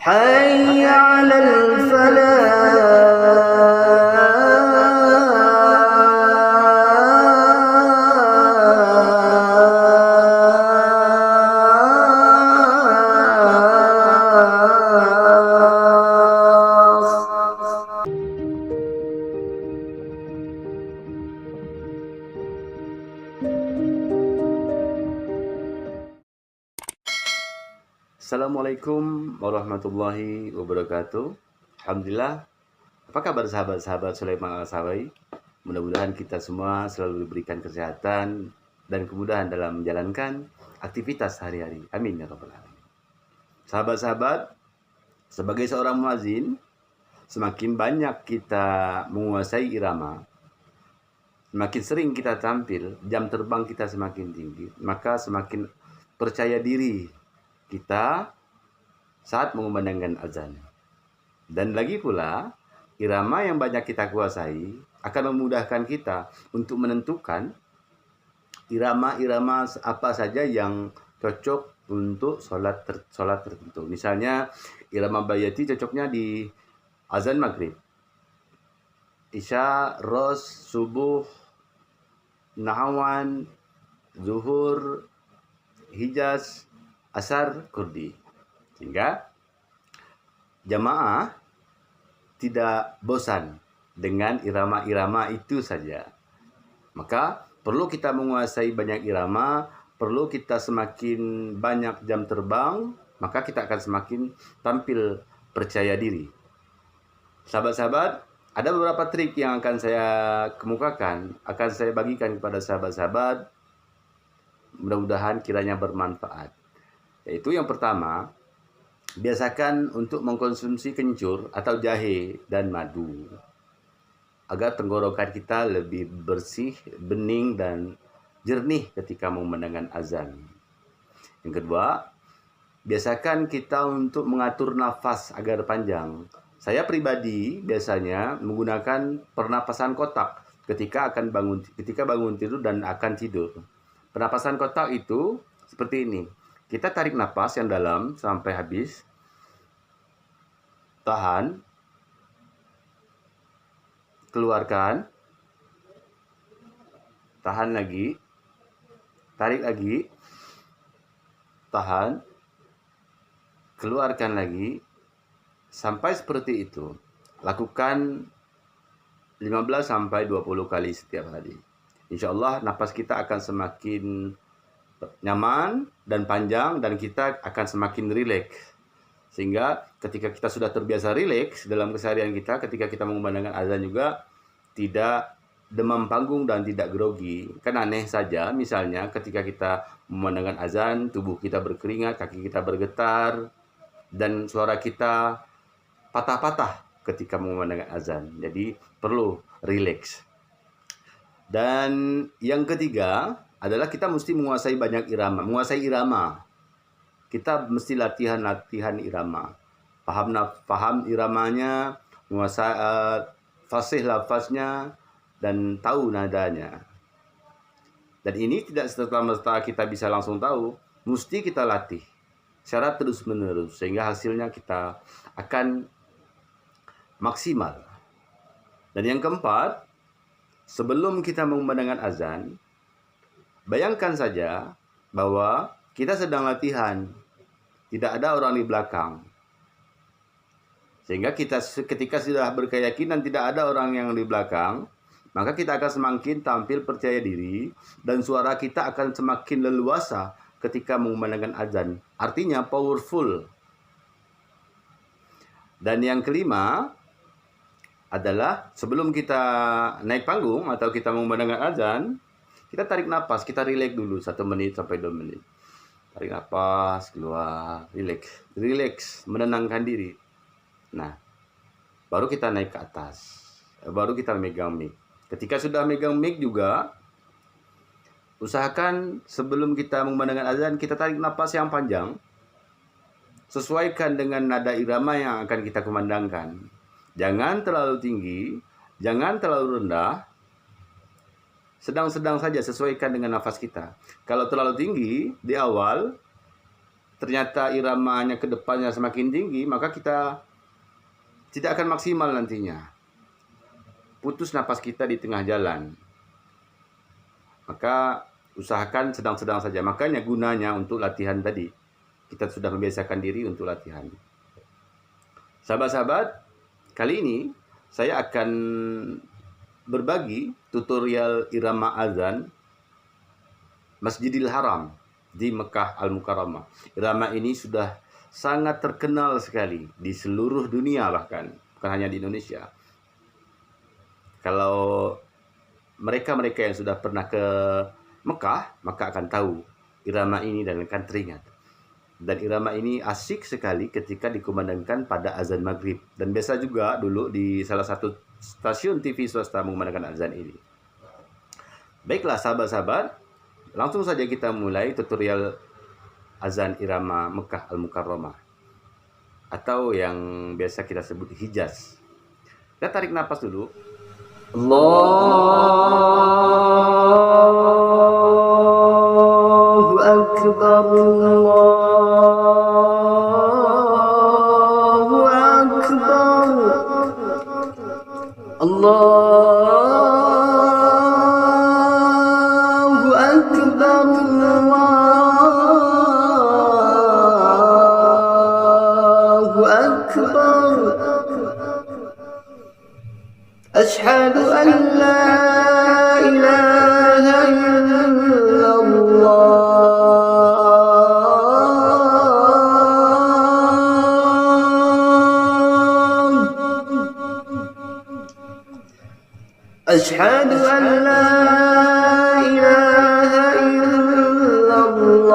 حي على الفلاح. Assalamualaikum warahmatullahi wabarakatuh. Alhamdulillah. Apa kabar sahabat-sahabat Sulaiman Al-Sabai? Mudah-mudahan kita semua selalu diberikan kesehatan dan kemudahan dalam menjalankan aktivitas sehari-hari. Amin ya rabbal alamin. Sahabat-sahabat, sebagai seorang muazin, semakin banyak kita menguasai irama, semakin sering kita tampil, jam terbang kita semakin tinggi, maka semakin percaya diri kita saat mengumandangkan azan. Dan lagi pula, irama yang banyak kita kuasai akan memudahkan kita untuk menentukan irama-irama apa saja yang cocok untuk sholat tertentu. Misalnya, irama bayati cocoknya di azan maghrib, isya, ros, subuh, nahawan, zuhur, hijaz, asar, kurdi. Sehingga jamaah tidak bosan dengan irama-irama itu saja. Maka perlu kita menguasai banyak irama, perlu kita semakin banyak jam terbang, maka kita akan semakin tampil percaya diri. Sahabat-sahabat, ada beberapa trik yang akan saya kemukakan, akan saya bagikan kepada sahabat-sahabat. Mudah-mudahan kiranya bermanfaat. Yaitu yang pertama, biasakan untuk mengkonsumsi kencur atau jahe dan madu agar tenggorokan kita lebih bersih, bening, dan jernih ketika mengumandangkan azan. Yang kedua, biasakan kita untuk mengatur nafas agar panjang. Saya pribadi biasanya menggunakan pernapasan kotak ketika bangun tidur dan akan tidur. Pernapasan kotak itu seperti ini. Kita tarik napas yang dalam sampai habis, tahan, keluarkan, tahan lagi, tarik lagi, tahan, keluarkan lagi, sampai seperti itu. Lakukan 15-20 kali setiap hari. Insya Allah napas kita akan semakin nyaman dan panjang, dan kita akan semakin rileks. Sehingga ketika kita sudah terbiasa rileks dalam keseharian kita, ketika kita mengumandangkan azan juga tidak demam panggung dan tidak grogi. Kan aneh saja misalnya ketika kita memandangkan azan, tubuh kita berkeringat, kaki kita bergetar, dan suara kita patah-patah ketika mengumandangkan azan. Jadi perlu rileks. Dan yang ketiga adalah kita mesti menguasai banyak irama, menguasai irama. Kita mesti latihan irama. Paham iramanya, menguasai fasih lafaznya, dan tahu nadanya. Dan ini tidak serta-merta kita bisa langsung tahu, mesti kita latih secara terus-menerus sehingga hasilnya kita akan maksimal. Dan yang keempat, sebelum kita mengumandangkan azan, bayangkan saja bahwa kita sedang latihan, tidak ada orang di belakang. Sehingga kita ketika sudah berkeyakinan tidak ada orang yang di belakang, maka kita akan semakin tampil percaya diri dan suara kita akan semakin leluasa ketika mengumandangkan azan. Artinya powerful. Dan yang kelima adalah sebelum kita naik panggung atau kita mengumandangkan azan, kita tarik napas, kita rileks dulu 1 menit sampai 2 menit. Tarik napas, keluar, rileks, menenangkan diri. Nah, baru kita naik ke atas, baru kita megang mic. Ketika sudah megang mic juga, usahakan sebelum kita mengumandangkan azan, kita tarik napas yang panjang, sesuaikan dengan nada irama yang akan kita kumandangkan. Jangan terlalu tinggi, jangan terlalu rendah, sedang-sedang saja, sesuaikan dengan nafas kita. Kalau terlalu tinggi di awal, ternyata iramanya ke depannya semakin tinggi, maka kita tidak akan maksimal nantinya. Putus napas kita di tengah jalan. Maka usahakan sedang-sedang saja. Makanya gunanya untuk latihan tadi. Kita sudah membiasakan diri untuk latihan. Sahabat-sahabat, kali ini saya akan berbagi tutorial irama azan Masjidil Haram di Mekah Al-Mukarramah. Irama ini sudah sangat terkenal sekali di seluruh dunia, bahkan bukan hanya di Indonesia. Kalau mereka-mereka yang sudah pernah ke Mekah, maka akan tahu irama ini dan akan teringat. Dan irama ini asik sekali ketika dikumandangkan pada azan maghrib. Dan biasa juga dulu di salah satu stasiun TV swasta mengumandangkan azan ini. Baiklah sahabat-sahabat, langsung saja kita mulai tutorial azan irama Mekah Al-Mukarramah. Atau yang biasa kita sebut Hijaz. Kita tarik nafas dulu. Allahu Akbar, Allahu Akbar, Allahu Akbar, Allahu Akbar. أشهد أن لا إله إلا الله أشهد أن لا إله إلا الله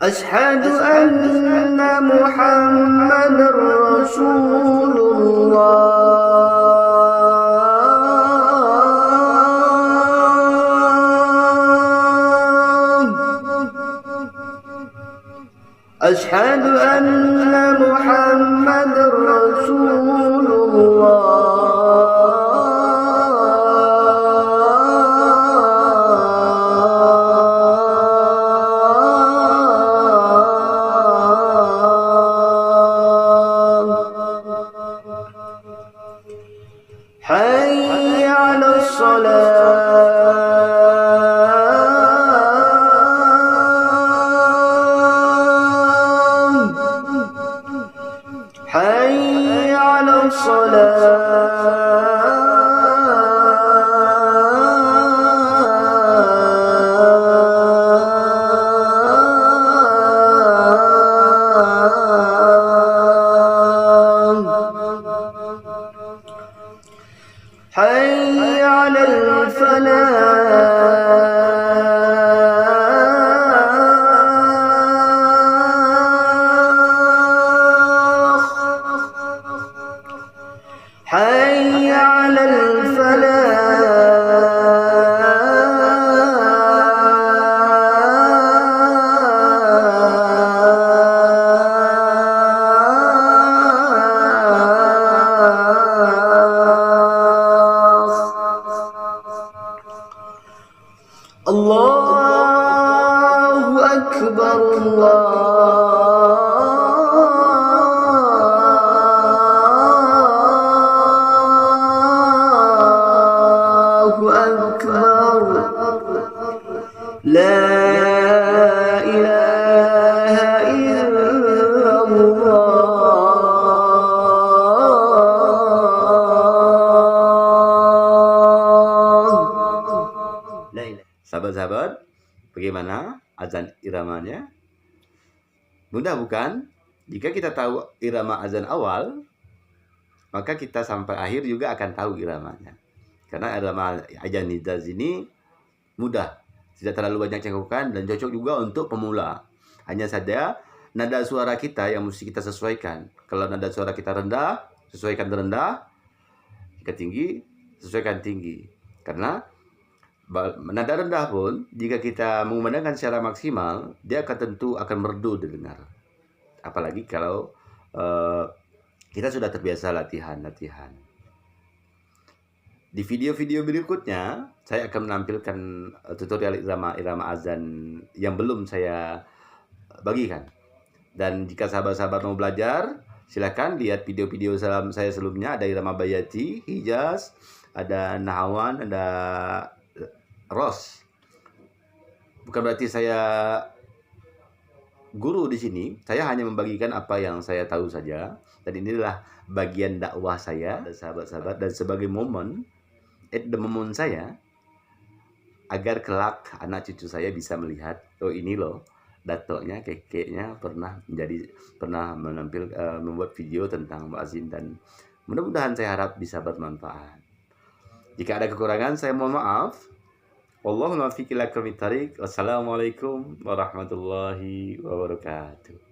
أشهد أن محمد رسول الله أشهد أن محمد رسول حي على الصلاة حي على الصلاة حي على الفلاح حي على الله أكبر الله أكبر لا إله إلا الله لا إله. Sahabat-sahabat, bagaimana azan iramanya? Mudah bukan? Jika kita tahu irama azan awal, maka kita sampai akhir juga akan tahu iramanya. Karena irama azan Hijaz ini mudah, tidak terlalu banyak cengkokan dan cocok juga untuk pemula. Hanya saja nada suara kita yang mesti kita sesuaikan. Kalau nada suara kita rendah, sesuaikan rendah. Jika tinggi, sesuaikan tinggi. Karena nada rendah pun jika kita mengumandangkan secara maksimal, dia tentu akan merdu didengar. Apalagi kalau kita sudah terbiasa latihan. Di video-video berikutnya, saya akan menampilkan tutorial irama azan yang belum saya bagikan. Dan jika sahabat-sahabat mau belajar, silakan lihat video-video saya sebelumnya. Ada irama bayati, hijaz, ada nahawan, ada ros. Bukan berarti saya guru di sini. Saya hanya membagikan apa yang saya tahu saja. Dan inilah bagian dakwah saya, sahabat-sahabat, dan sebagai momen saya, agar kelak anak cucu saya bisa melihat, oh ini loh datoknya, kekeknya pernah membuat video tentang muazin, dan mudah-mudahan saya harap bisa bermanfaat. Jika ada kekurangan saya mohon maaf. Wallahul muwaffiq ila aqwamit thariq. Wassalamualaikum warahmatullahi wabarakatuh.